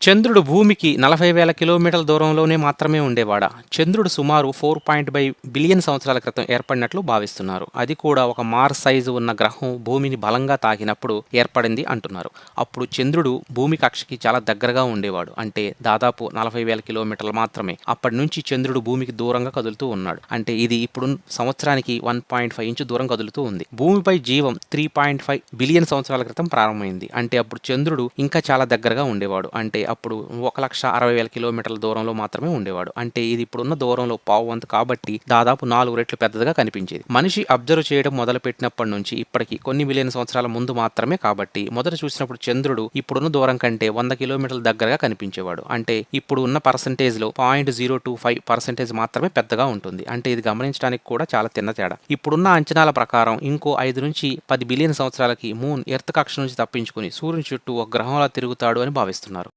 చంద్రుడు భూమికి 40,000 కిలోమీటర్ల దూరంలోనే మాత్రమే ఉండేవాడా? చంద్రుడు సుమారు 4.5 బిలియన్ సంవత్సరాల క్రితం ఏర్పడినట్లు భావిస్తున్నారు. అది కూడా ఒక మార్స్ సైజు ఉన్న గ్రహం భూమిని బలంగా తాకినప్పుడు ఏర్పడింది అంటున్నారు. అప్పుడు చంద్రుడు భూమి కక్షకి చాలా దగ్గరగా ఉండేవాడు. అంటే దాదాపు 40,000 కిలోమీటర్లు మాత్రమే. అప్పటి నుంచి చంద్రుడు భూమికి దూరంగా కదులుతూ ఉన్నాడు. అంటే ఇది ఇప్పుడు సంవత్సరానికి 1.5 ఇంచు దూరం కదులుతూ ఉంది. భూమిపై జీవం 3.5 బిలియన్ సంవత్సరాల క్రితం ప్రారంభమైంది. అంటే అప్పుడు చంద్రుడు ఇంకా చాలా దగ్గరగా ఉండేవాడు. అంటే అప్పుడు 1,60,000 కిలోమీటర్ల దూరంలో మాత్రమే ఉండేవాడు. అంటే ఇది ఇప్పుడున్న దూరంలో పావువంతు కాబట్టి దాదాపు 4 రెట్లు పెద్దదిగా కనిపించేది. మనిషి అబ్జర్వ్ చేయడం మొదలుపెట్టినప్పటి నుంచి ఇప్పటికి కొన్ని మిలియన్ సంవత్సరాల ముందు మాత్రమే కాబట్టి మొదట చూసినప్పుడు చంద్రుడు ఇప్పుడున్న దూరం కంటే 100 కిలోమీటర్ల దగ్గరగా కనిపించేవాడు. అంటే ఇప్పుడు ఉన్న పర్సెంటేజ్లో 0.025% మాత్రమే పెద్దగా ఉంటుంది. అంటే ఇది గమనించడానికి కూడా చాలా తిన్న తేడా. ఇప్పుడున్న అంచనాల ప్రకారం ఇంకో 5 నుంచి 10 బిలియన్ సంవత్సరాలకి మూన్ ఎర్త్ కక్ష నుంచి తప్పించుకుని సూర్యుని చుట్టూ ఒక గ్రహంలా తిరుగుతాడు అని భావిస్తున్నారు.